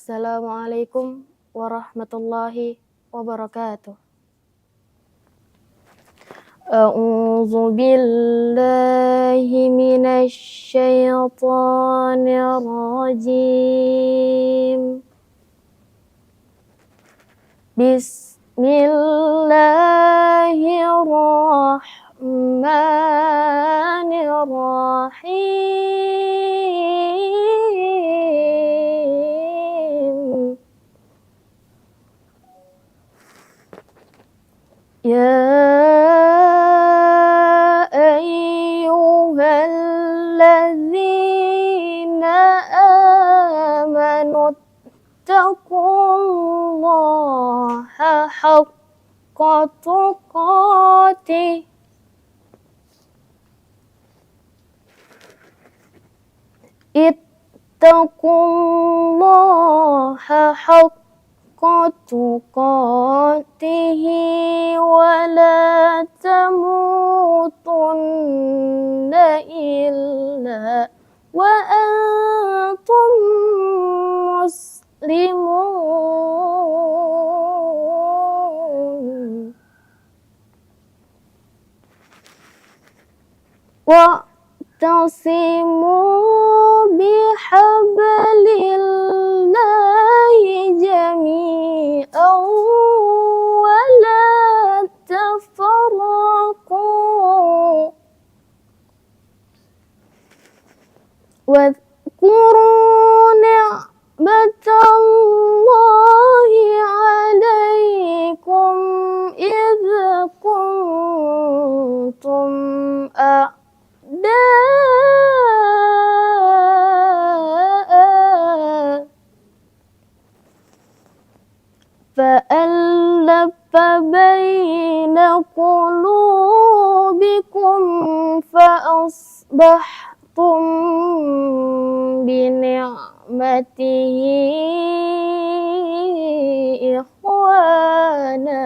Assalamualaikum warahmatullahi wabarakatuh. A'udzu billahi minasy syaithanir rajim. Bismillahirrahmanirrahim. Ya ayyuhalladzina amanu taqullaha haqqa tuqatih ittaqullaha haqqa tuqatihi wa la tamutunna illa wa antum muslimun. Wa'tasimu bihablillahi jami'an wa la tafarraqu wadhkuru ni'matallahi 'alaikum idh kuntum fa'alafa baina qulubikum fa'asbahtum bini'matihi ikhwana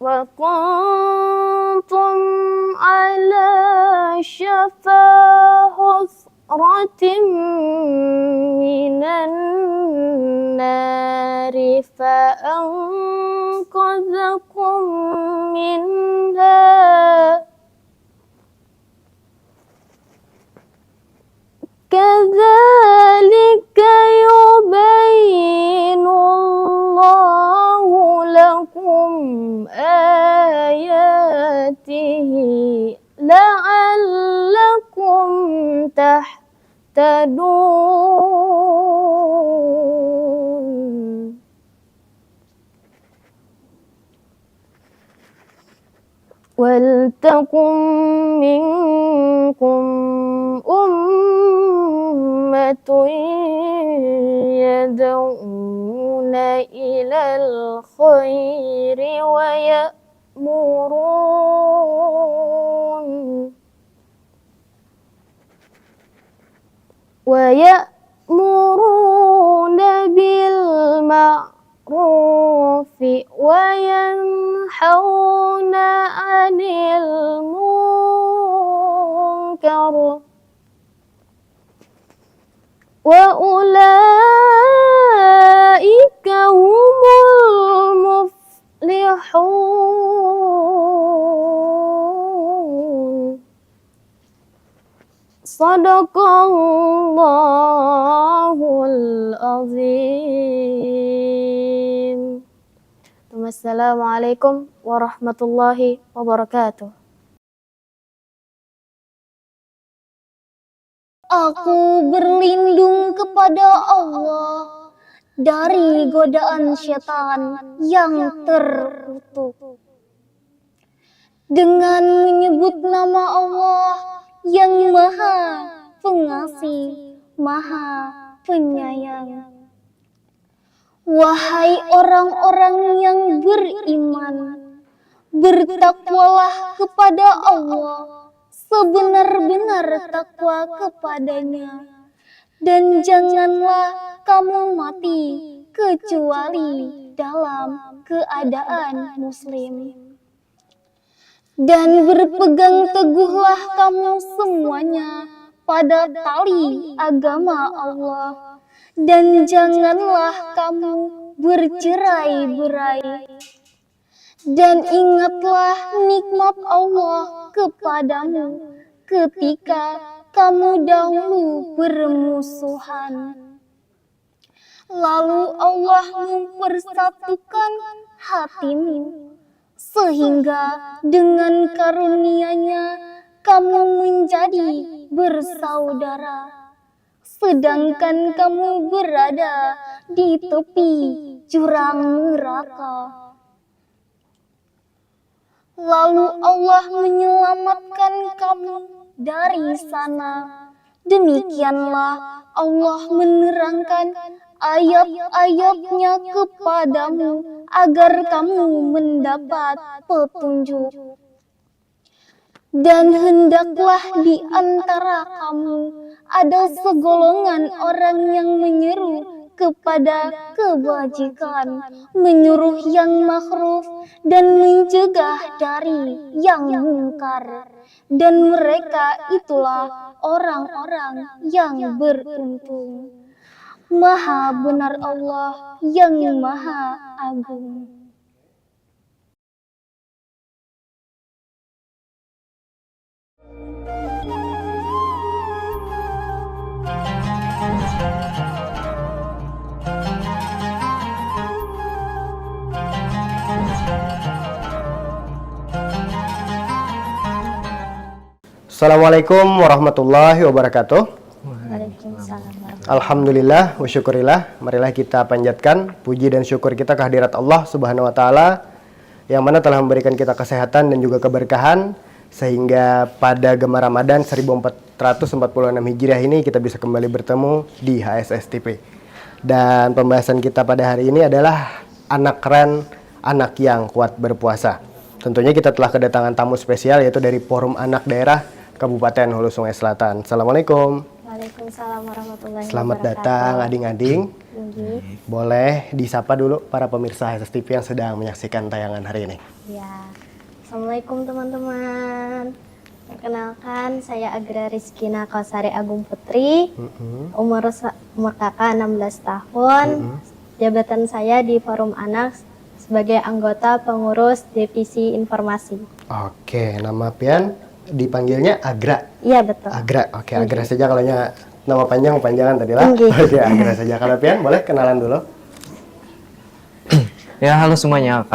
wa kuntum ala syafa hufratin minan nari fa'anqadhakum minha kadzalika yubayyinullahu lakum ayatihi la'allakum tahtadun. Waltakum minkum ummatun yad'una ilal khairi wa ya'muruna bil ma'rufi wa yanhauna 'anil munkar wa ulaika humul muflihun. Sadaqallahul azim. Wassalamualaikum warahmatullahi wabarakatuh. Aku berlindung kepada Allah dari godaan syaitan yang terkutuk. Dengan menyebut nama Allah yang Maha Pengasih, Maha Penyayang. Wahai orang-orang yang beriman, bertakwalah kepada Allah sebenar-benar takwa kepadanya, dan janganlah kamu mati kecuali dalam keadaan muslim. Dan berpegang teguhlah kamu semuanya pada tali agama Allah, dan janganlah kamu bercerai-berai. Dan ingatlah nikmat Allah kepadamu ketika kamu dahulu bermusuhan. Lalu Allah mempersatukan hatimu, sehingga dengan karunia-Nya kamu menjadi bersaudara. Sedangkan kamu berada di tepi jurang neraka. Lalu Allah menyelamatkan kamu dari sana. Demikianlah Allah menerangkan ayat-ayat-Nya kepadamu agar kamu mendapat petunjuk. Dan hendaklah di antara kamu ada segolongan orang yang menyeru kepada kebajikan, menyuruh yang makruh dan mencegah dari yang mungkar. Dan mereka itulah orang-orang yang beruntung. Maha benar Allah yang Maha Agung. Assalamualaikum warahmatullahi wabarakatuh. Waalaikumsalam. Alhamdulillah wa syukurillah. Marilah kita panjatkan puji dan syukur kita kehadirat Allah Subhanahu wa taala yang mana telah memberikan kita kesehatan dan juga keberkahan sehingga pada Gema Ramadan 1446 Hijriah ini kita bisa kembali bertemu di HSSTP. Dan pembahasan kita pada hari ini adalah anak keren, anak yang kuat berpuasa. Tentunya kita telah kedatangan tamu spesial yaitu dari Forum Anak Daerah Kabupaten Hulu Sungai Selatan. Assalamualaikum. Waalaikumsalam warahmatullahi Selamat wabarakatuh. datang ading-ading. Tinggi. Boleh disapa dulu para pemirsa HSSTV yang sedang menyaksikan tayangan hari ini. Ya. Assalamualaikum teman-teman. Perkenalkan, saya Agra Rizkina Kausari Agung Putri. Umur kakak 16 tahun. Jabatan saya di Forum Anak sebagai anggota pengurus Divisi Informasi. Oke, nama pian dipanggilnya Agra. Iya betul. Agra, oke, Agra saja kalau nama panjangan tadi lah. Tinggi. Oke, Agra saja. Kalau pian boleh kenalan dulu. Ya, halo semuanya,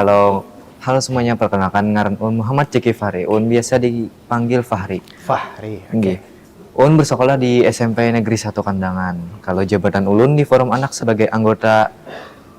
perkenalkan ngaran Un Muhammad Ceki Fahri. Un biasa dipanggil Fahri. Fahri. Nggih. Un bersekolah di SMP Negeri 1 Kandangan. Kalau jabatan ulun di Forum Anak sebagai anggota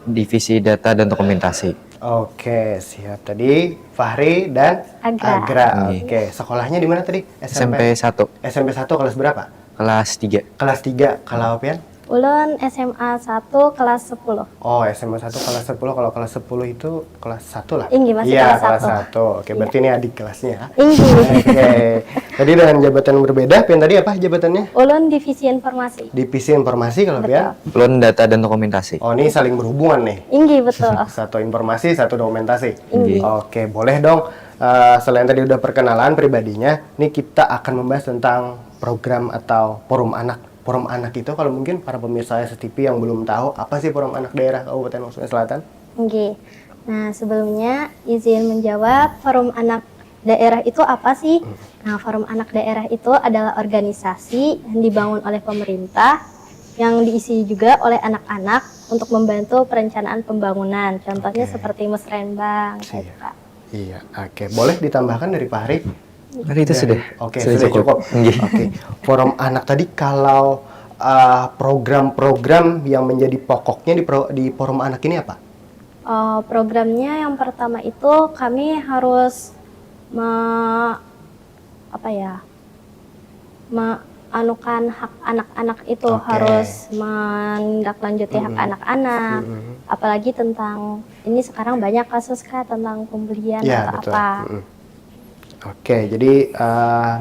Divisi Data dan Dokumentasi. Oke, siap. Tadi Fahri dan Agra. Nggih. Oke, sekolahnya di mana tadi? SMP 1, SMP 1 kelas berapa? kelas 3. Kelas 3. Kalau pian? Ulun SMA 1 kelas 10. Oh, SMA 1 kelas 10. Kalau kelas 10 itu kelas 1 lah? Inggi, masih Iya, kelas kelas 1. 1. Oke, berarti ini adik kelasnya. Inggi. Oke. Tadi dengan jabatan berbeda, Pian tadi apa jabatannya? Ulun Divisi Informasi. Divisi Informasi kalau Pian? Ulun Data dan Dokumentasi. Oh, ini saling berhubungan nih. Inggi betul. Satu informasi, satu dokumentasi. Inggi. Oke, boleh dong. Selain tadi udah perkenalan pribadinya, nih kita akan membahas tentang program atau Forum Anak. Forum Anak itu kalau mungkin para pemirsa STV yang belum tahu, apa sih Forum Anak Daerah Kabupaten Hulu Sungai Selatan? Oke. Nah, sebelumnya izin menjawab, Forum Anak Daerah itu apa sih? Nah, Forum Anak Daerah itu adalah organisasi yang dibangun oleh pemerintah yang diisi juga oleh anak-anak untuk membantu perencanaan pembangunan. Contohnya seperti musrenbang, kayak gitu, Kak. Iya, oke. Boleh ditambahkan dari Pak Hari? Tadi itu sudah. Oke, sudah cukup. Nggih. Oke. Forum Anak tadi kalau program-program yang menjadi pokoknya di Forum Anak ini apa? Programnya yang pertama itu kami harus menganukan hak anak-anak itu, Oke. harus menindaklanjuti hak anak-anak. Apalagi tentang ini sekarang banyak kasus Kak tentang pembelian Ya, atau betul. apa. Oke, jadi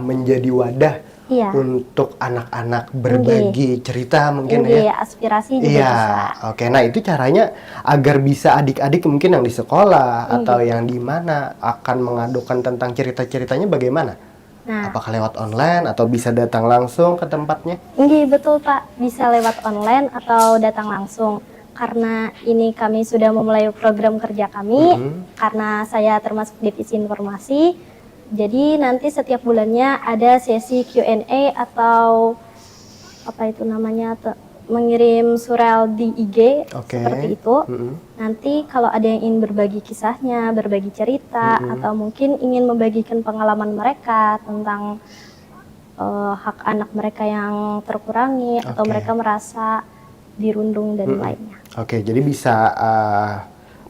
menjadi wadah Iya. untuk anak-anak berbagi cerita mungkin Ini ya. aspirasi juga Iya, bisa. oke. Nah itu caranya agar bisa adik-adik mungkin yang di sekolah atau yang di mana akan mengadukan tentang cerita-ceritanya bagaimana? Nah, Apakah lewat online atau bisa datang langsung ke tempatnya? nggih, betul Pak, bisa lewat online atau datang langsung. Karena ini kami sudah memulai program kerja kami, karena saya termasuk divisi informasi, jadi nanti setiap bulannya ada sesi Q&A atau apa itu namanya, mengirim surel di IG Oke. seperti itu. Nanti kalau ada yang ingin berbagi kisahnya, berbagi cerita, atau mungkin ingin membagikan pengalaman mereka tentang hak anak mereka yang terkurangi, atau Oke. mereka merasa dirundung dan lainnya. Oke, jadi bisa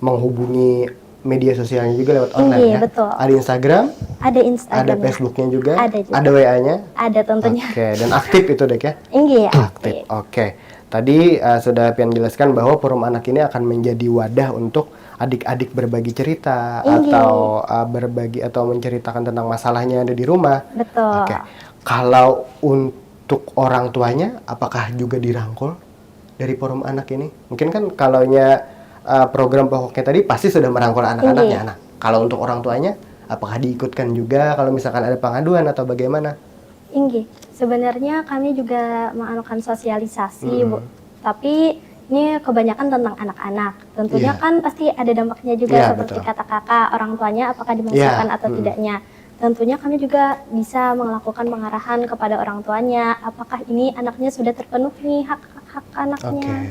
menghubungi media sosialnya juga lewat online Iya, ya? betul. Ada Instagram, Ada ada Instagramnya, Facebooknya juga, Ada juga. ada WA-nya? ada tentunya. Oke, dan aktif itu Dek ya? Iya, Aktif. Oke. Tadi sudah Pian jelaskan bahwa forum anak ini akan menjadi wadah untuk adik-adik berbagi cerita atau berbagi atau menceritakan tentang masalahnya yang ada di rumah. Betul. Oke. Kalau untuk orang tuanya, apakah juga dirangkul dari forum anak ini? Mungkin kan kalaunya program pokoknya tadi pasti sudah merangkul anak-anaknya. Iya. Nah, kalau untuk orang tuanya, apakah diikutkan juga kalau misalkan ada pengaduan atau bagaimana? Inggih, sebenarnya kami juga menganukan sosialisasi, Bu. Tapi ini kebanyakan tentang anak-anak. Tentunya Iya. kan pasti ada dampaknya juga Iya, seperti betul. kata kakak, orang tuanya apakah dimasukkan Iya, atau tidaknya. Tentunya kami juga bisa melakukan pengarahan kepada orang tuanya, apakah ini anaknya sudah terpenuhi hak anaknya.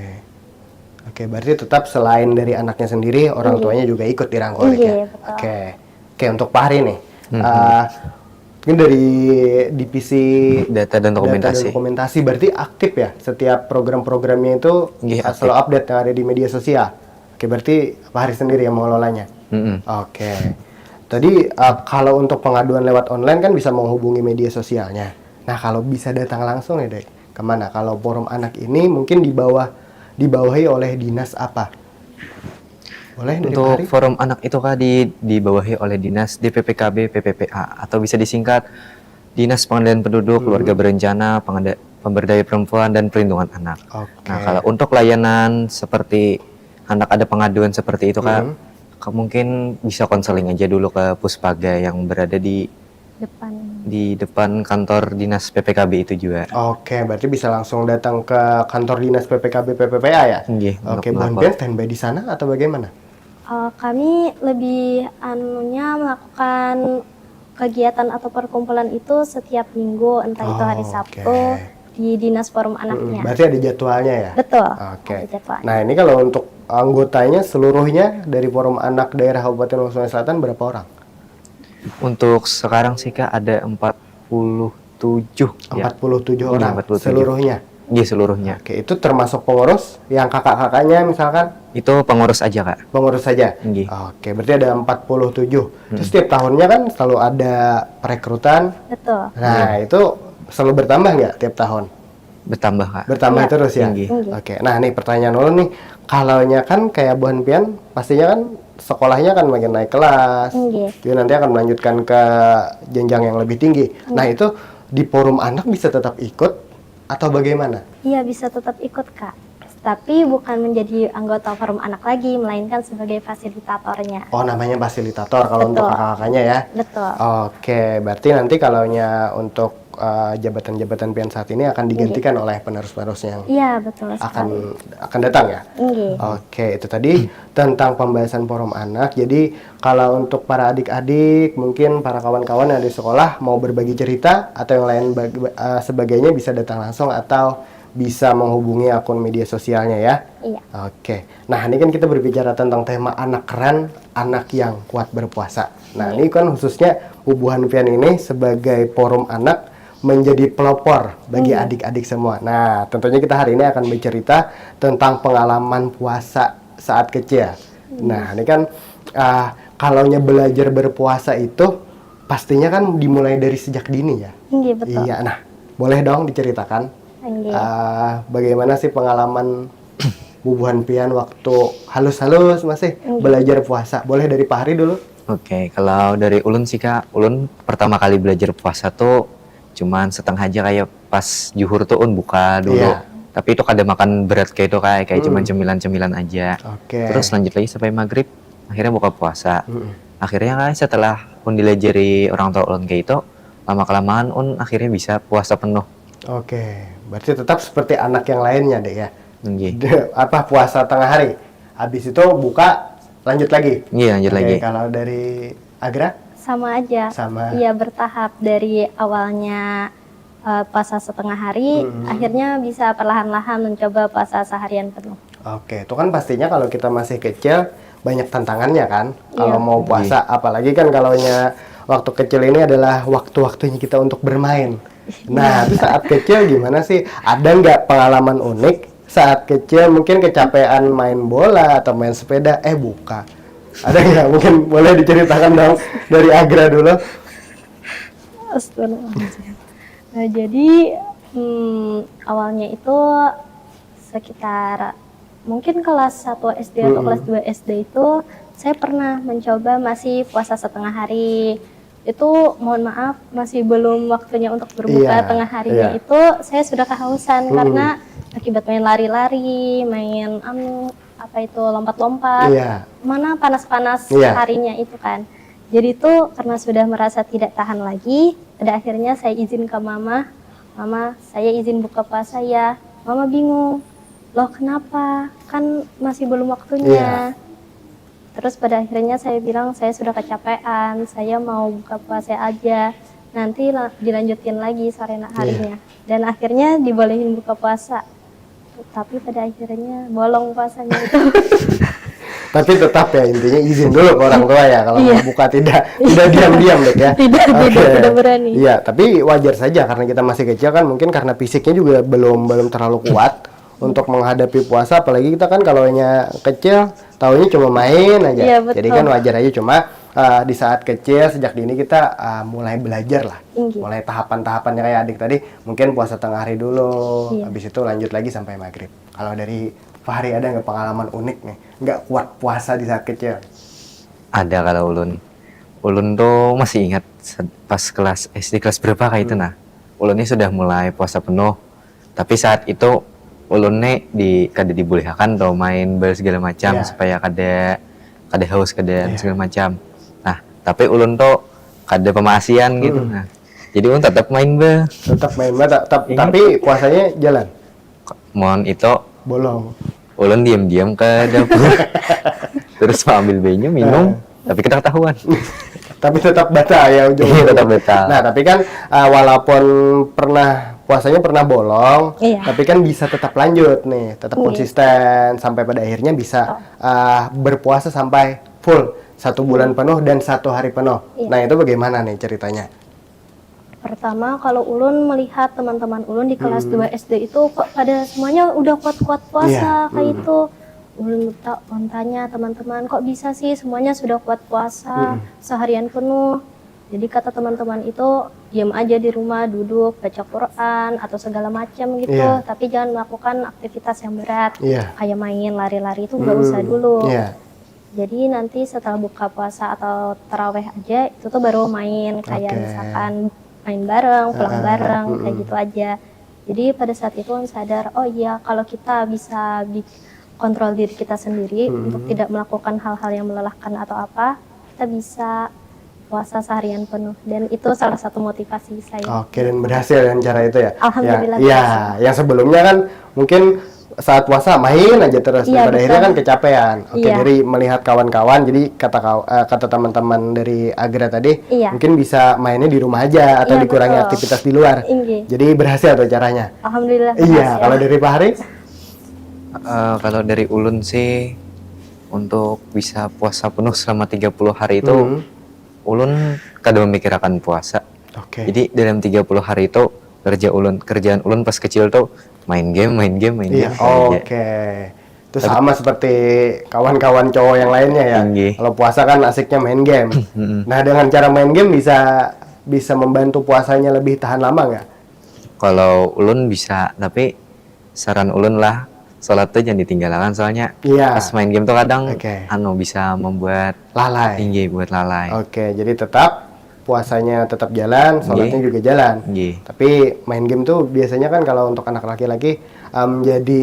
Oke, berarti tetap selain dari anaknya sendiri, orang tuanya juga ikut dirangkul Dek, ya? Iya, betul. Oke, untuk Pak Hari nih, mungkin dari divisi Data dan dokumentasi. dokumentasi berarti aktif ya setiap program-programnya itu Iya, aktif. selalu update yang ada di media sosial. Oke, berarti Pak Hari sendiri yang mengelolanya. Mm-mm. Oke, tadi kalau untuk pengaduan lewat online kan bisa menghubungi media sosialnya. Nah, kalau bisa datang langsung ya Dek, kemana? Kalau forum anak ini mungkin dibawahi oleh dinas apa? Boleh dari Pak Untuk Hari? forum anak itu Kak dibawahi oleh Dinas DPPKB PPPA atau bisa disingkat Dinas Pengendalian Penduduk, Keluarga Berencana, Pemberdayaan Perempuan dan Perlindungan Anak. Oke. Nah, kalau untuk layanan seperti anak ada pengaduan seperti itu Kak, mungkin bisa konseling aja dulu ke Puspaga yang berada di Depan. kantor Dinas PPKB itu juga. Oke, berarti bisa langsung datang ke kantor dinas PPKB PPPA ya? Nggih, Oke, untuk Bun melapor. Pian standby di sana atau bagaimana? Kami lebih melakukan kegiatan atau perkumpulan itu setiap minggu, entah itu hari Oh, Sabtu oke. di Dinas Forum Anaknya. Berarti ada jadwalnya ya? Betul. Oke. Ada jadwalnya. Nah, ini kalau untuk anggotanya seluruhnya dari Forum Anak Daerah Kabupaten Sungai Selatan berapa orang? Untuk sekarang sih Kak ada 47 ya. 47 Iya, orang 47. seluruhnya. Iya, seluruhnya. Oke, itu termasuk pengurus yang kakak-kakaknya misalkan Itu pengurus aja Kak. pengurus saja. Nggih. Oke, berarti ada 47. Terus setiap tahunnya kan selalu ada perekrutan. Betul. Nah, itu selalu bertambah nggak tiap tahun? Bertambah Kak. Bertambah Iya. terus ya? Tinggi. Oke, nah nih pertanyaan dulu nih. Kalaunya kan kayak Bu Pian, pastinya kan sekolahnya kan makin naik kelas. Nggih. Dia nanti akan melanjutkan ke jenjang yang lebih tinggi. Nah, itu di forum anak bisa tetap ikut atau bagaimana? Iya, bisa tetap ikut, Kak. Tapi bukan menjadi anggota forum anak lagi, melainkan sebagai fasilitatornya. Oh, namanya fasilitator kalau untuk Betul. kakak-kakaknya ya? Betul. Oke, berarti nanti kalaunya untuk jabatan-jabatan pian saat ini akan digantikan oleh penerus-penerusnya yang Iya, betul sekali. akan datang ya? Nggih. Oke, itu tadi tentang pembahasan forum anak. Jadi kalau untuk para adik-adik, mungkin para kawan-kawan yang ada di sekolah mau berbagi cerita atau yang lain sebagainya bisa datang langsung atau bisa menghubungi akun media sosialnya ya. Iya. Oke. Nah, ini kan kita berbicara tentang tema anak keren, anak yang kuat berpuasa. Nah, ini kan khususnya Ubuhan Pian ini sebagai forum anak menjadi pelopor bagi adik-adik semua. Nah, tentunya kita hari ini akan bercerita tentang pengalaman puasa saat kecil. Nah, ini kan kalaunya belajar berpuasa itu pastinya kan dimulai dari sejak dini ya. Nggih, betul. Iya. Nah, boleh dong diceritakan Nggih. bagaimana sih pengalaman Bubuhan Pian waktu halus-halus masih belajar puasa? Boleh dari Pak Hari dulu? Oke, kalau dari Ulun sih Kak, Ulun pertama kali belajar puasa tuh cuman setengah aja kayak pas juhur tuh buka dulu. Iya. Tapi itu kada makan berat kayak itu kayak cuman cemilan-cemilan aja. Oke. Terus lanjut lagi sampai maghrib, akhirnya buka puasa. Akhirnya kan setelah pun dilajari orang tua Ulun kayak itu, lama-kelamaan akhirnya bisa puasa penuh. Oke, berarti tetap seperti anak yang lainnya deh ya. Nggih. Puasa tengah hari. Habis itu buka lanjut lagi. Iya, lanjut Oke, lagi. kalau dari Agra? Sama aja. Sama. Iya, bertahap dari awalnya puasa setengah hari, akhirnya bisa perlahan-lahan mencoba puasa seharian penuh. Oke, itu kan pastinya kalau kita masih kecil banyak tantangannya kan. Kalau Iya. mau puasa, apalagi kan kalaunya waktu kecil ini adalah waktu-waktunya kita untuk bermain. Nah, itu saat kecil gimana sih? Ada nggak pengalaman unik saat kecil mungkin kecapean main bola atau main sepeda? Buka. Ada nggak? Mungkin boleh diceritakan dong dari Agra dulu. Astagfirullahaladzim. Nah, jadi awalnya itu sekitar mungkin kelas 1 SD atau kelas 2 SD itu saya pernah mencoba masih puasa setengah hari. Itu mohon maaf masih belum waktunya untuk berbuka. Iya, tengah harinya iya. itu saya sudah kehausan karena akibat main lari-lari, main lompat-lompat. Iya. Mana panas-panas Iya. harinya itu kan. Jadi itu karena sudah merasa tidak tahan lagi, pada akhirnya saya izin ke mama, "Mama, saya izin buka puasa ya." Mama bingung, "Loh kenapa? Kan masih belum waktunya." Terus pada akhirnya saya bilang, "Saya sudah kecapean, saya mau buka puasa aja. Nanti dilanjutin lagi sore harinya." Dan akhirnya dibolehin buka puasa. Tapi pada akhirnya bolong puasanya itu. Tapi tetap ya intinya izin dulu ke orang tua ya kalau mau buka tidak diam-diam deh ya. Tidak berani. Iya, tapi wajar saja karena kita masih kecil kan mungkin karena fisiknya juga belum terlalu kuat untuk menghadapi puasa, apalagi kita kan kalaunya kecil taunya cuma main aja. Iya, betul. Jadi kan wajar aja cuma di saat kecil sejak dini kita mulai belajar lah. Iya. Mulai tahapan-tahapannya kayak adik tadi, mungkin puasa tengah hari dulu, Iya. habis itu lanjut lagi sampai maghrib. Kalau dari Fahri ada nggak pengalaman unik nih, nggak kuat puasa di saat kecil? Ada kalau ulun tuh masih ingat pas kelas SD kelas berapa kayak itu nah. Ulunnya sudah mulai puasa penuh. Tapi saat itu ulunnya kada dibolehkan tuh main segala macam Iya. supaya kada haus segala macam. Nah, tapi ulun tuh kada pemasian gitu nah. Jadi ulun tetap main Tetap main tapi puasanya jalan, mohon itu bolong. ulun diam-diam ke dapur. Terus ambil banyu minum, tapi kita ketahuan. Tapi tetap batal ya ujungnya. Iya, tetap batal. Nah, tapi kan walaupun puasanya pernah bolong, Iya. tapi kan bisa tetap lanjut nih, tetap konsisten sampai pada akhirnya bisa berpuasa sampai full 1 bulan penuh dan 1 hari penuh. Iya. Nah, itu bagaimana nih ceritanya? Pertama, kalau ulun melihat teman-teman ulun di kelas 2 SD itu kok pada semuanya udah kuat-kuat puasa Iya. kayak itu. Ulun tanya teman-teman, kok bisa sih semuanya sudah kuat puasa seharian penuh? Jadi kata teman-teman itu, diam aja di rumah, duduk, baca Quran atau segala macam gitu. Iya. Tapi jangan melakukan aktivitas yang berat. Iya. Kayak main lari-lari itu nggak usah dulu. Iya. Jadi nanti setelah buka puasa atau taraweh aja, itu tuh baru main. Kayak Oke. misalkan main bareng, pulang bareng, kayak gitu aja. Jadi pada saat itu on sadar, oh iya kalau kita bisa kontrol diri kita sendiri untuk tidak melakukan hal-hal yang melelahkan atau apa, kita bisa puasa seharian penuh. Dan itu salah satu motivasi saya. Oke, dan berhasil dengan cara itu ya? Alhamdulillah Ya, berhasil. yang sebelumnya kan mungkin saat puasa main aja terus, Iya, pada betul. akhirnya kan kecapean. Oke, Iya. jadi melihat kawan-kawan, jadi kata teman-teman dari Agra tadi, Iya. mungkin bisa mainnya di rumah aja atau Iya, dikurangi betul. aktivitas di luar. Iya. Jadi berhasil tuh caranya. Alhamdulillah Iya, berhasil. kalau dari Pak Haris? Kalau dari ulun sih untuk bisa puasa penuh selama 30 hari itu ulun kada memikirkan puasa. Oke. Jadi dalam 30 hari itu kerjaan ulun pas kecil tuh main game Iya, aja. oke. Itu sama seperti kawan-kawan cowok yang lainnya ya. Iya. Kalau puasa kan asiknya main game. Nah, dengan cara main game bisa membantu puasanya lebih tahan lama nggak? Kalau ulun bisa, tapi saran ulun lah sholat tuh jangan ditinggalkan soalnya Iya. pas main game tuh kadang Oke. bisa membuat Lalai. tinggi buat lalai. Oke, jadi tetap puasanya tetap jalan, sholatnya Iya. juga jalan. Iya. Tapi main game tuh biasanya kan kalau untuk anak laki-laki menjadi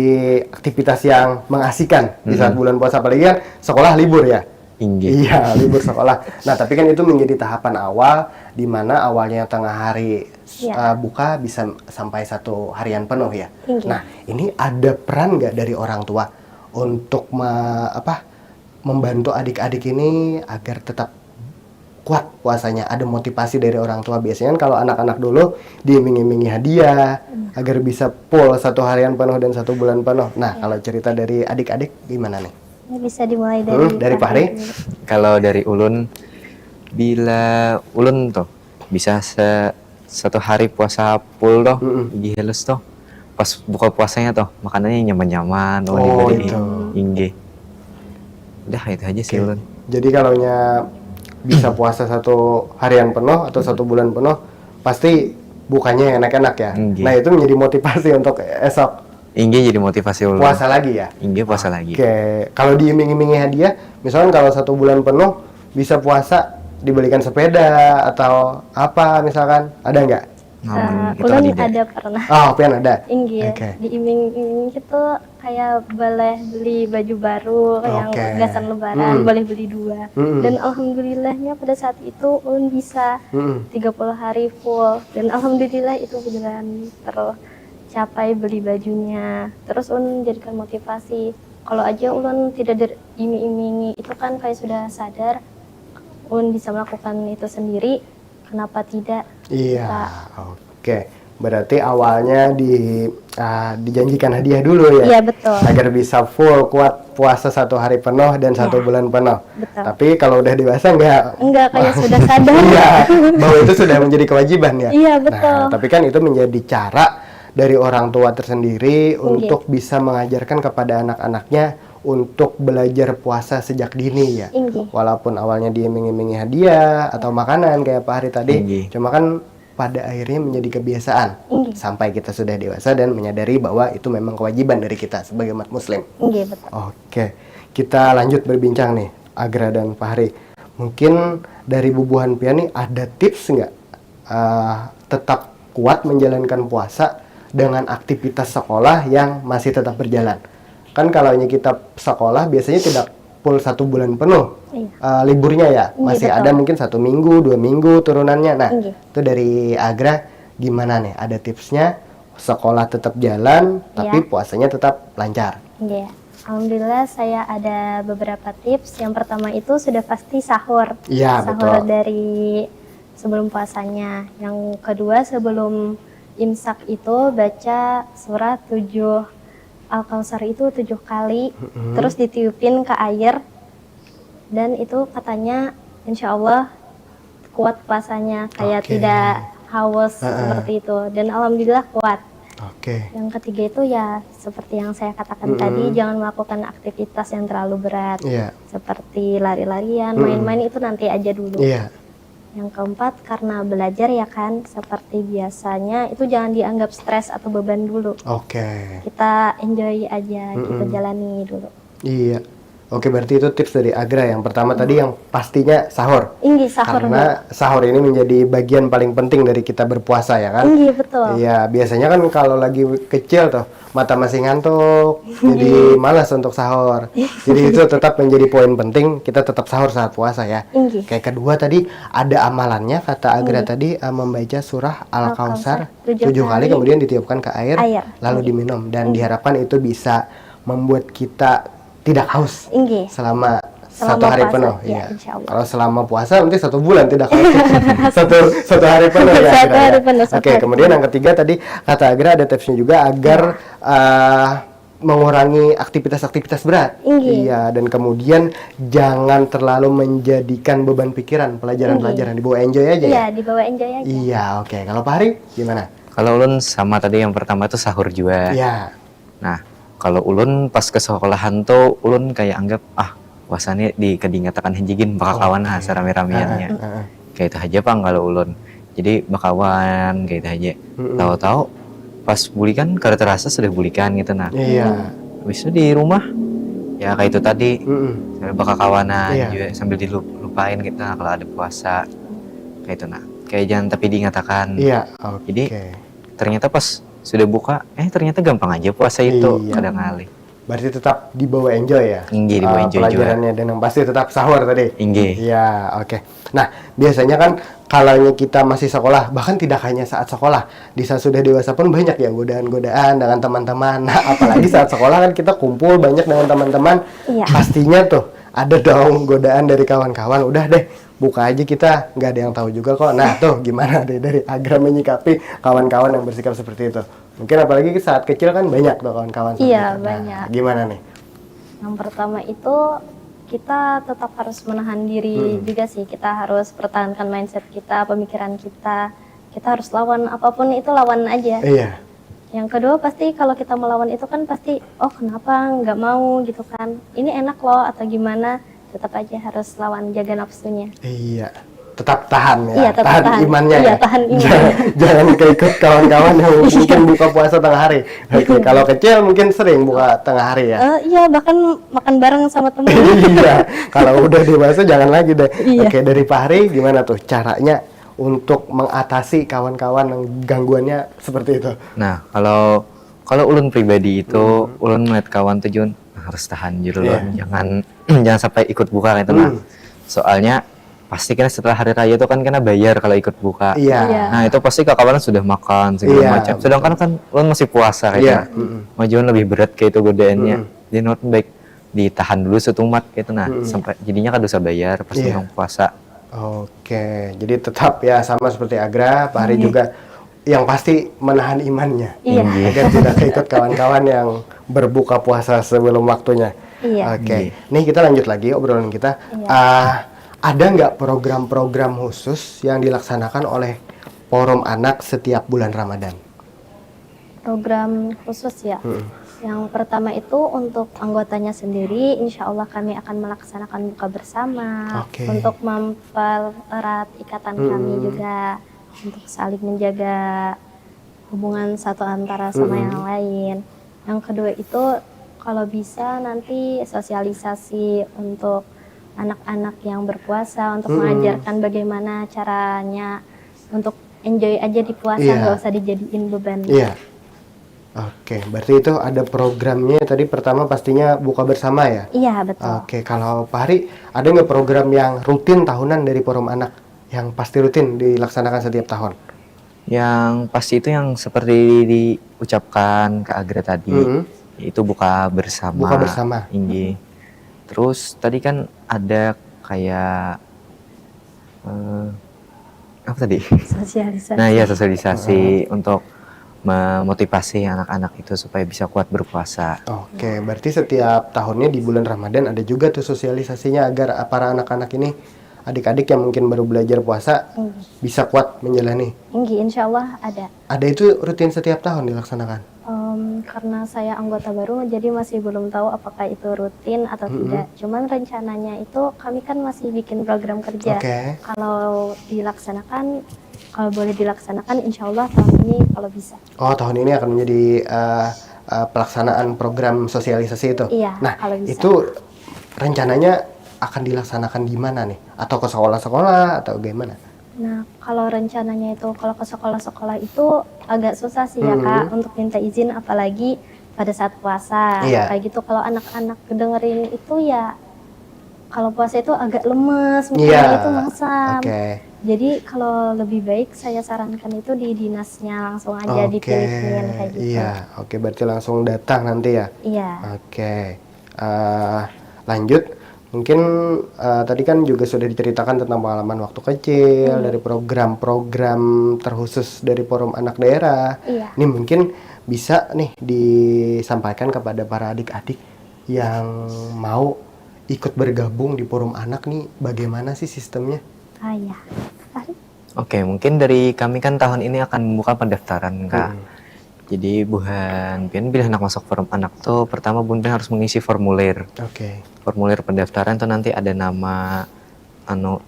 aktivitas yang mengasihkan di saat bulan puasa, apalagi kan sekolah libur ya. Inggih. Iya, libur sekolah. Nah, tapi kan itu menjadi tahapan awal di mana awalnya tengah hari Iya. buka bisa sampai 1 harian penuh ya. Inggih. Nah, ini ada peran nggak dari orang tua untuk membantu adik-adik ini agar tetap kuat puasanya? Ada motivasi dari orang tua. Biasanya kan kalau anak-anak dulu diiming-imingi hadiah agar bisa full 1 harian penuh dan 1 bulan penuh. Nah, kalau cerita dari adik-adik gimana nih? Ini bisa dimulai dari Pak Hari? dulu. Kalau dari ulun, bila ulun tuh bisa 1 hari puasa full toh, gigi halus toh, pas buka puasanya toh makanannya nyaman-nyaman, Oh, diberi itu. inggih. Udah itu aja sih ulun. Jadi kalau bisa puasa 1 harian penuh atau 1 bulan penuh, pasti bukanya enak-enak ya. Nggih. Nah, itu menjadi motivasi untuk esok Inggih jadi motivasi ulun. puasa lagi ya. Inggih puasa lagi. Oke, kalau diiming-imingi hadiah, misalkan kalau 1 bulan penuh bisa puasa dibelikan sepeda atau apa misalkan, ada nggak? Namun kita Ulun tidak. ada pernah. Oh, pian ada. Inggih, Oke. diiming-iming gitu kayak boleh beli baju baru yang Oke. gasan lebaran, boleh beli 2. Mm-mm. Dan alhamdulillahnya pada saat itu ulun bisa 30 hari full. Dan alhamdulillah itu beneran tercapai beli bajunya. Terus ulun jadikan motivasi. Kalau aja ulun tidak diiming-imingi, itu kan kayak sudah sadar ulun bisa melakukan itu sendiri, kenapa tidak? Iya, Kita- oke. Berarti awalnya dijanjikan hadiah dulu ya? Iya, betul. Agar bisa full kuat puasa 1 hari penuh dan 1 bulan penuh. Betul. Tapi kalau udah dewasa nggak? Enggak, kayak sudah sadar. Iya, bahwa itu sudah menjadi kewajiban ya? Iya, betul. Nah, tapi kan itu menjadi cara dari orang tua tersendiri untuk bisa mengajarkan kepada anak-anaknya untuk belajar puasa sejak dini ya. Inggih. Walaupun awalnya diiming-imingi hadiah atau makanan kayak Pak Hari tadi, Inggih. cuma kan pada akhirnya menjadi kebiasaan Inggih. sampai kita sudah dewasa dan menyadari bahwa itu memang kewajiban dari kita sebagai umat muslim. Inggih, betul. Oke, kita lanjut berbincang nih, Agra dan Pak Hari. Mungkin dari Bubuhan Pian nih ada tips nggak tetap kuat menjalankan puasa dengan aktivitas sekolah yang masih tetap berjalan? Kan kalau kita sekolah biasanya tidak full 1 bulan penuh Iya. liburnya ya, Iya, masih betul. ada mungkin 1 minggu, 2 minggu turunannya. Nah, Iya. itu dari Agra gimana nih? Ada tipsnya? Sekolah tetap jalan, tapi Iya. puasanya tetap lancar. Iya. Alhamdulillah saya ada beberapa tips. Yang pertama itu sudah pasti sahur. Iya, Sahur betul. dari sebelum puasanya. Yang kedua sebelum imsak itu baca surat 7 Al-Kausar itu 7 kali, terus ditiupin ke air, dan itu katanya insya Allah kuat puasanya, kayak Oke. tidak haus seperti itu, dan alhamdulillah kuat. Oke. Yang ketiga itu ya seperti yang saya katakan tadi, jangan melakukan aktivitas yang terlalu berat, Iya. seperti lari-larian, main-main itu nanti aja dulu. Iya. Yang keempat, karena belajar ya kan, seperti biasanya itu jangan dianggap stres atau beban dulu. Oke. Kita enjoy aja, kita jalani dulu. Iya. Oke, berarti itu tips dari Agra. Yang pertama tadi yang pastinya sahur. Inggih, sahur dulu. Karena sahur ini menjadi bagian paling penting dari kita berpuasa ya kan? Inggih, betul. Iya, biasanya kan kalau lagi kecil tuh mata masih ngantuk, jadi malas untuk sahur. Jadi itu tetap menjadi poin penting, kita tetap sahur saat puasa ya. Inggih. Kayak kedua tadi ada amalannya, kata Agra tadi membaca surah Al-Kausar Al-Kausar 7 7 kali, kali. kemudian ditiupkan ke air, Air. lalu diminum, dan diharapkan itu bisa membuat kita tidak haus Inggih. selama Selama 1 hari puasa, penuh. ya, Iya. insya Allah. Kalau selama puasa nanti 1 bulan tidak haus. satu hari penuh ya. 1 Agra, ya? hari penuh, 1 Oke, hari kemudian yang ketiga tadi kata Agra ada tipsnya juga agar mengurangi aktivitas-aktivitas berat. Inggih. Iya, dan kemudian jangan terlalu menjadikan beban pikiran pelajaran-pelajaran, dibawa enjoy aja Iya, ya. dibawa enjoy aja. Iya, oke. Kalau Pak Hari gimana? Kalau ulun sama tadi yang pertama itu sahur juga. Iya. Nah, kalau ulun pas ke sekolahan tuh ulun kayak anggap puasanya dikadingatakan hinjigin bakal kawan serame-rameannya. Kayak itu aja Pang kalau ulun. Jadi bakawan kayak itu aja. Tahu-tahu pas bulikan kada terasa sudah bulikan gitu nah. Iya. Habis itu di rumah ya kayak itu tadi bakal kawanan Iya. juga sambil dilupain gitu nah, kalau ada puasa. Kayak itu nah. Kayak jangan tapi diingatakan. Iya, oke. Jadi ternyata pas sudah buka ternyata gampang aja puasa itu Iya. kadang kali. Berarti tetap dibawa enjoy ya? Inggih, dibawa enjoy pelajarannya dan yang pasti tetap sahur tadi? Inggih. Iya, oke. Nah, biasanya kan kalau kita masih sekolah, bahkan tidak hanya saat sekolah, di saat sudah dewasa pun banyak ya godaan-godaan dengan teman-teman. Nah, apalagi saat sekolah kan kita kumpul banyak dengan teman-teman. Iya. Pastinya tuh ada dong godaan dari kawan-kawan. Udah deh, buka aja kita, nggak ada yang tahu juga kok. Nah, tuh gimana deh dari Agra menyikapi kawan-kawan yang bersikap seperti itu? Mungkin apalagi saat kecil kan banyak tuh kawan-kawan seperti Iya, itu. Nah, banyak. gimana nih? Yang pertama itu kita tetap harus menahan diri juga sih. Kita harus pertahankan mindset kita, pemikiran kita. Kita harus lawan apapun itu, lawan aja. Iya. Yang kedua pasti kalau kita melawan itu kan pasti, oh kenapa nggak mau gitu kan. Ini enak loh atau gimana. Tetap aja harus lawan, jaga nafsunya. Iya, tetap tahan ya. Iya, tetap tahan. imannya Iya, ya. tahan iman. Jangan keikut kawan-kawan yang mungkin buka puasa tengah hari. Oke, kalau kecil mungkin sering buka tengah hari ya. Iya, bahkan makan bareng sama temen. Iya, kalau udah dewasa jangan lagi deh. Iya. Oke, dari Pak Hari gimana tuh caranya untuk mengatasi kawan-kawan yang gangguannya seperti itu? Nah, kalau ulun pribadi itu, ulun melihat kawan tuh Jun, harus tahan dulu Iya. jangan jangan sampai ikut buka gitu nah. Soalnya pasti kan setelah hari raya itu kan kena bayar kalau ikut buka. Iya. Iya. Nah, itu pasti kawan sudah makan segala Iya. macam. Sedangkan kan ulun masih puasa Iya. kayak. Majuan lebih berat kayak itu godaannya. Jadi not baik ditahan dulu setumat gitu nah, sampai jadinya kan dosa bayar pas Iya. orang puasa. Oke, jadi tetap ya sama seperti Agra, Pak Hari juga yang pasti menahan imannya. Iya. Agar tidak ikut kawan-kawan yang berbuka puasa sebelum waktunya. Iya. Oke, nih kita lanjut lagi obrolan kita. Ada nggak program-program khusus yang dilaksanakan oleh Forum Anak setiap bulan Ramadan? Program khusus ya. Yang pertama itu untuk anggotanya sendiri, insya Allah kami akan melaksanakan buka bersama. Oke. Untuk mempererat ikatan kami juga, untuk saling menjaga hubungan satu antara sama yang lain. Yang kedua itu kalau bisa nanti sosialisasi untuk anak-anak yang berpuasa, untuk mengajarkan bagaimana caranya untuk enjoy aja di puasa, Iya. nggak usah dijadiin beban. Iya. Oke, berarti itu ada programnya. Tadi pertama pastinya buka bersama ya? Iya, betul. Oke, kalau Pak Hari, ada nggak program yang rutin tahunan dari Forum Anak yang pasti rutin dilaksanakan setiap tahun? Yang pasti itu yang seperti diucapkan ke Agra tadi, itu buka bersama. Buka bersama. Inggih. Terus tadi kan ada kayak apa tadi? Sosialisasi. Nah, ya sosialisasi untuk memotivasi anak-anak itu supaya bisa kuat berpuasa. Oke, berarti setiap tahunnya di bulan Ramadan ada juga tuh sosialisasinya agar para anak-anak ini, adik-adik yang mungkin baru belajar puasa, bisa kuat menjalani. Tinggi, insya Allah ada. Ada itu rutin setiap tahun dilaksanakan? Karena saya anggota baru, jadi masih belum tahu apakah itu rutin atau tidak. Cuman rencananya itu kami kan masih bikin program kerja. Oke. Kalau dilaksanakan, kalau boleh dilaksanakan, insya Allah tahun ini kalau bisa. Oh, tahun ini akan menjadi pelaksanaan program sosialisasi itu? Iya, Nah, kalau bisa. itu rencananya akan dilaksanakan di mana nih? Atau ke sekolah-sekolah atau gimana? Nah, kalau rencananya itu kalau ke sekolah-sekolah itu agak susah sih ya Kak untuk minta izin, apalagi pada saat puasa. Iya. Kayak gitu kalau anak-anak dengerin itu ya kalau puasa itu agak lemes, mukanya Iya. itu masam. Oke. Jadi kalau lebih baik saya sarankan itu di dinasnya langsung aja Oke. dipilih-pilih kayak gitu. Iya, oke, berarti langsung datang nanti ya. Iya. Oke. Lanjut. Mungkin tadi kan juga sudah diceritakan tentang pengalaman waktu kecil, dari program-program terkhusus dari Forum Anak Daerah. Iya. Ini mungkin bisa nih disampaikan kepada para adik-adik yang mau ikut bergabung di Forum Anak nih, bagaimana sih sistemnya? Iya. Ari? Oke, mungkin dari kami kan tahun ini akan membuka pendaftaran, Kak. Jadi Buhan Pian bila anak masuk Forum Anak tuh pertama Bun Pian harus mengisi formulir. Oke. Formulir pendaftaran tuh nanti ada nama,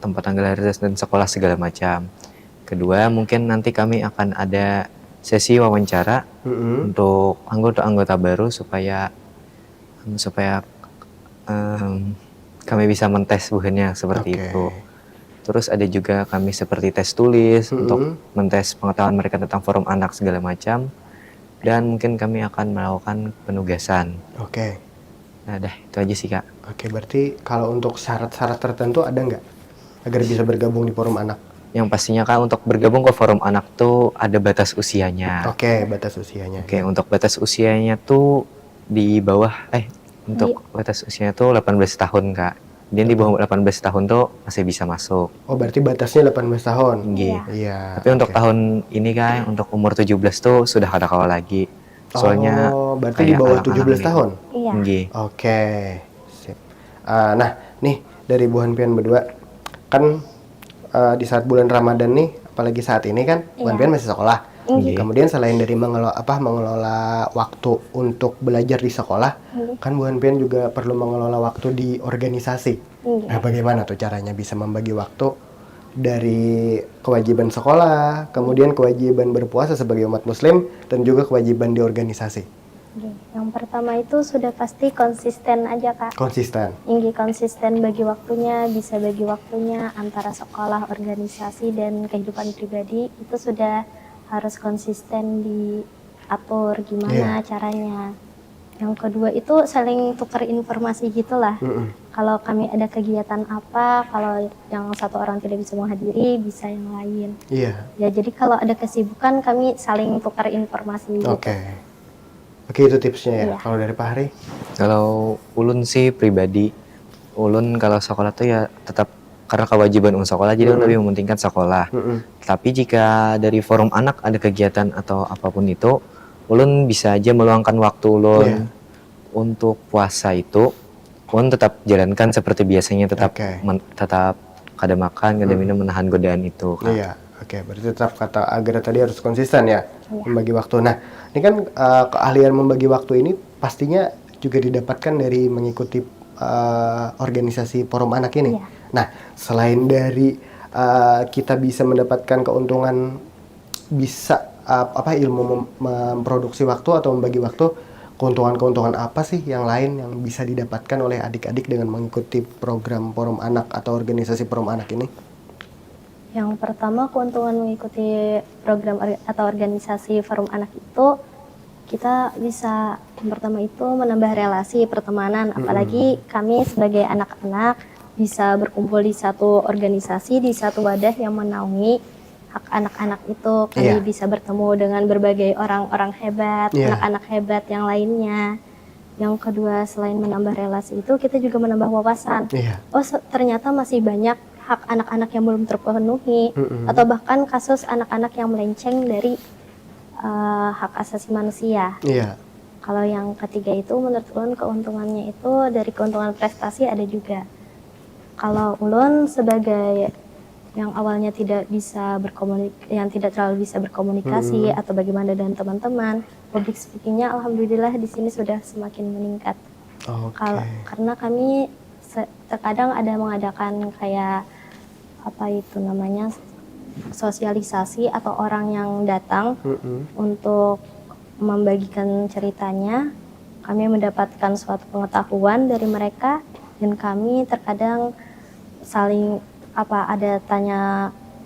tempat tanggal lahir dan sekolah segala macam. Kedua, mungkin nanti kami akan ada sesi wawancara untuk anggota-anggota baru supaya kami bisa mentes buhannya seperti Oke. itu. Terus ada juga kami seperti tes tulis untuk mentes pengetahuan mereka tentang Forum Anak segala macam. Dan mungkin kami akan melakukan penugasan. Oke. Nah, dah itu aja sih Kak. Oke, berarti kalau untuk syarat-syarat tertentu ada nggak agar bisa bergabung di forum anak? Yang pastinya Kak untuk bergabung ke forum anak tuh ada batas usianya. Oke, batas usianya. Oke, untuk batas usianya tuh di bawah untuk batas usianya tuh 18 tahun Kak. Dia di bawah 18 tahun tuh masih bisa masuk. Oh, berarti batasnya 18 tahun. Nggih. Iya. Tapi untuk tahun ini Kak, untuk umur 17 tuh sudah ada kawal lagi. Soalnya berarti di kayak bawah anak-anak 17 nih. tahun. Iya. Nggih. Oke, sip. Nah, nih dari Bu Hanpian berdua, kan di saat bulan Ramadan nih, apalagi saat ini kan, Bu Hanpian masih sekolah. Nggih. Kemudian selain dari mengelola waktu untuk belajar di sekolah, kan Bu Hanpian juga perlu mengelola waktu di organisasi. Nah, bagaimana tuh caranya bisa membagi waktu dari kewajiban sekolah, kemudian kewajiban berpuasa sebagai umat Muslim, dan juga kewajiban di organisasi? Oke. Yang pertama itu sudah pasti konsisten aja Kak. Konsisten. Inggi konsisten bagi waktunya, bisa bagi waktunya antara sekolah, organisasi, dan kehidupan pribadi itu sudah harus konsisten diatur gimana caranya. Yang kedua itu saling tukar informasi gitulah. Kalau kami ada kegiatan apa, kalau yang satu orang tidak bisa menghadiri, bisa yang lain. Iya. Ya jadi kalau ada kesibukan kami saling tukar informasi gitu. Oke, itu tipsnya ya. Iya. Kalau dari Pak Hari? Kalau ulun sih pribadi, ulun kalau sekolah tuh ya tetap karena kewajiban sekolah jadi lebih mementingkan sekolah. Tapi jika dari forum anak ada kegiatan atau apapun itu, ulun bisa aja meluangkan waktu ulun untuk puasa itu, ulun tetap jalankan seperti biasanya, tetap tetap kada makan, kada minum, menahan godaan itu. Kak. Iya. Oke, berarti tetap kata Agra tadi harus konsisten ya membagi waktu. Nah, ini kan keahlian membagi waktu ini pastinya juga didapatkan dari mengikuti organisasi forum anak ini. Iya. Nah, selain dari kita bisa mendapatkan keuntungan bisa ilmu memproduksi waktu atau membagi waktu, keuntungan-keuntungan apa sih yang lain yang bisa didapatkan oleh adik-adik dengan mengikuti program forum anak atau organisasi forum anak ini? Yang pertama keuntungan mengikuti program atau organisasi forum anak itu kita bisa yang pertama itu menambah relasi pertemanan, apalagi kami sebagai anak-anak bisa berkumpul di satu organisasi, di satu wadah yang menaungi hak anak-anak itu. Kami bisa bertemu dengan berbagai orang-orang hebat, anak-anak hebat yang lainnya. Yang kedua, selain menambah relasi itu, kita juga menambah wawasan. Oh, ternyata masih banyak hak anak-anak yang belum terpenuhi, atau bahkan kasus anak-anak yang melenceng dari hak asasi manusia. Kalau yang ketiga itu menurut ulun keuntungannya itu dari keuntungan prestasi ada juga. Kalau ulun sebagai yang awalnya tidak terlalu bisa berkomunikasi atau bagaimana dengan teman-teman, public speakingnya alhamdulillah di sini sudah semakin meningkat. Karena kami terkadang ada mengadakan kayak sosialisasi atau orang yang datang untuk membagikan ceritanya, kami mendapatkan suatu pengetahuan dari mereka, dan kami terkadang saling ada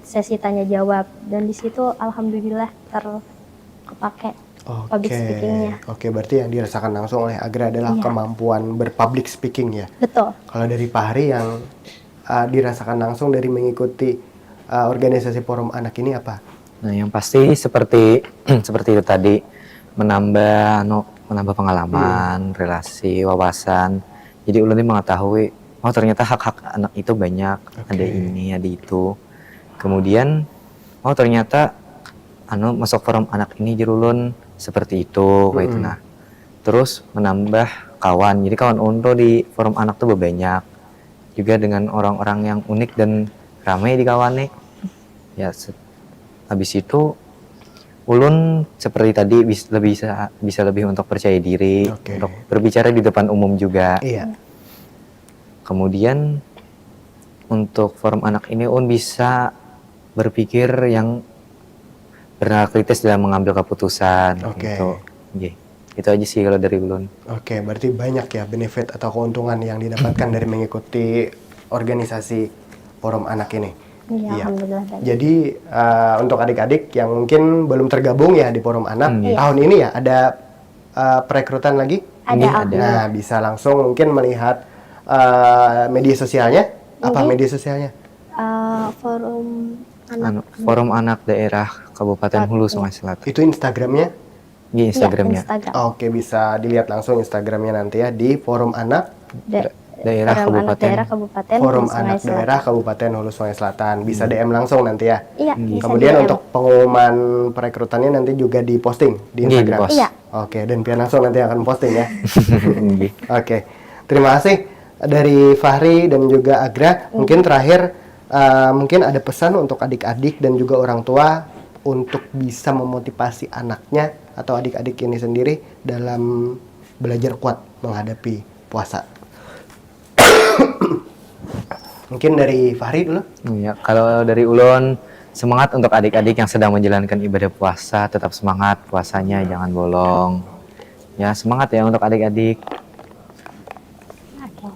sesi tanya jawab, dan di situ alhamdulillah terpakai public speakingnya. Oke, berarti yang dirasakan langsung oleh Agra adalah kemampuan berpublic speaking ya. Betul. Kalau dari Pak Hari yang dirasakan langsung dari mengikuti organisasi forum anak ini apa? Nah, yang pasti seperti itu tadi, menambah pengalaman, relasi, wawasan. Jadi ulun ini mengetahui, oh ternyata hak-hak anak itu banyak, ada ini, ada itu. Kemudian, oh ternyata masuk forum anak ini jadi ulun seperti itu, kayak itu. Nah, terus menambah kawan. Jadi kawan ulun tuh di forum anak tuh banyak. Juga dengan orang-orang yang unik dan ramai di kawannya. Ya, habis itu ulun seperti tadi bisa lebih untuk percaya diri, untuk berbicara di depan umum juga. Kemudian untuk forum anak ini ulun bisa berpikir yang benar kritis dalam mengambil keputusan. Gitu. Itu aja sih kalau dari ulun. Oke, berarti banyak ya benefit atau keuntungan yang didapatkan dari mengikuti organisasi forum anak ini. Iya. Alhamdulillah. Jadi untuk adik-adik yang mungkin belum tergabung ya di forum anak, tahun ini ya ada perekrutan lagi Ada Ini Alfi. Nah, bisa langsung mungkin melihat media sosialnya. Apa media sosialnya? Forum anak Forum Anak Daerah Kabupaten Hulu Sungai Selatan. Itu Instagramnya? Di Instagramnya. Instagram. Oke, bisa dilihat langsung Instagramnya nanti ya di Forum Anak Daerah Forum Anak Kabupaten. Daerah Kabupaten Forum Hulu Sungai Anak Selatan. Daerah Kabupaten Hulu Sungai Selatan. Bisa DM langsung nanti ya. Iya, bisa Kemudian DM. untuk pengumuman perekrutannya nanti juga diposting di Iya, Instagram. dipost. Iya. Oke, dan Pian langsung nanti akan posting ya. Nggih. Oke, terima kasih dari Fahri dan juga Agra. Mungkin terakhir, mungkin ada pesan untuk adik-adik dan juga orang tua untuk bisa memotivasi anaknya atau adik-adik ini sendiri dalam belajar kuat menghadapi puasa. Mungkin dari Fahri dulu. Ya, kalau dari Ulun, semangat untuk adik-adik yang sedang menjalankan ibadah puasa, tetap semangat puasanya, jangan bolong. Ya, semangat ya untuk adik-adik. Oke.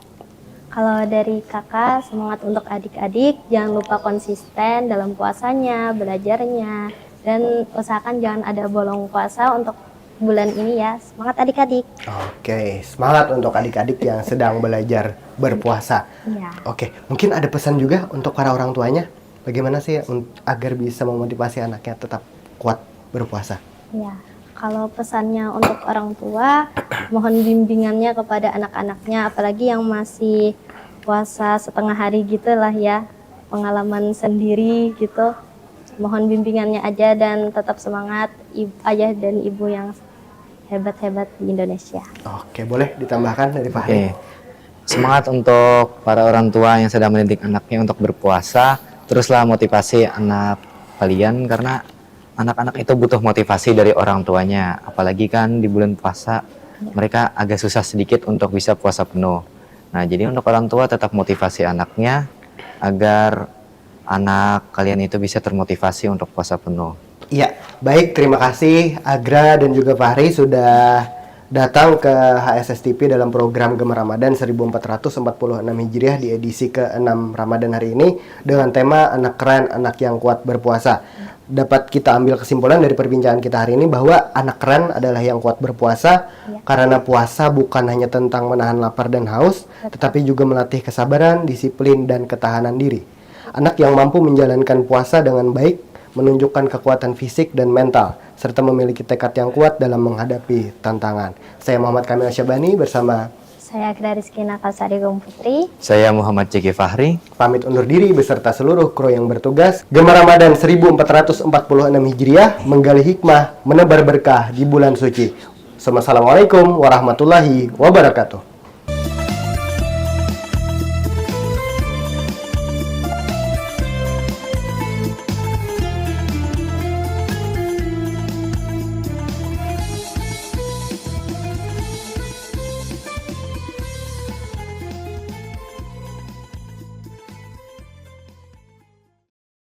Kalau dari kakak, semangat untuk adik-adik, jangan lupa konsisten dalam puasanya, belajarnya, dan usahakan jangan ada bolong puasa untuk bulan ini ya. Semangat adik-adik. Oke, semangat untuk adik-adik yang sedang belajar berpuasa. Iya. Oke, mungkin ada pesan juga untuk para orang tuanya. Bagaimana sih agar bisa memotivasi anaknya tetap kuat berpuasa? Ya, kalau pesannya untuk orang tua, mohon bimbingannya kepada anak-anaknya, apalagi yang masih puasa setengah hari gitu lah ya, pengalaman sendiri gitu. Mohon bimbingannya aja dan tetap semangat, ayah dan ibu yang hebat-hebat di Indonesia. Oke, boleh ditambahkan dari Fahri? Oke. Semangat untuk para orang tua yang sedang mendidik anaknya untuk berpuasa. Teruslah motivasi anak kalian karena anak-anak itu butuh motivasi dari orang tuanya. Apalagi kan di bulan puasa mereka agak susah sedikit untuk bisa puasa penuh. Nah, jadi untuk orang tua tetap motivasi anaknya agar anak kalian itu bisa termotivasi untuk puasa penuh. Iya, baik. Terima kasih Agra dan juga Fahri sudah datang ke HSS TV dalam program Gemar Ramadan 1446 Hijriah di edisi ke-6 Ramadan hari ini dengan tema Anak Keren, Anak yang Kuat Berpuasa. Dapat kita ambil kesimpulan dari perbincangan kita hari ini bahwa anak keren adalah yang kuat berpuasa karena puasa bukan hanya tentang menahan lapar dan haus, tetapi juga melatih kesabaran, disiplin, dan ketahanan diri. Anak yang mampu menjalankan puasa dengan baik menunjukkan kekuatan fisik dan mental, serta memiliki tekad yang kuat dalam menghadapi tantangan. Saya Muhammad Kamil Syabani bersama Saya Agra Rizkina Kalsari Gom Putri. Saya Muhammad Ciki Fahri. pamit undur diri beserta seluruh kru yang bertugas. Gemar Ramadan 1446 Hijriah menggali hikmah, menebar berkah di bulan suci. Assalamualaikum warahmatullahi wabarakatuh.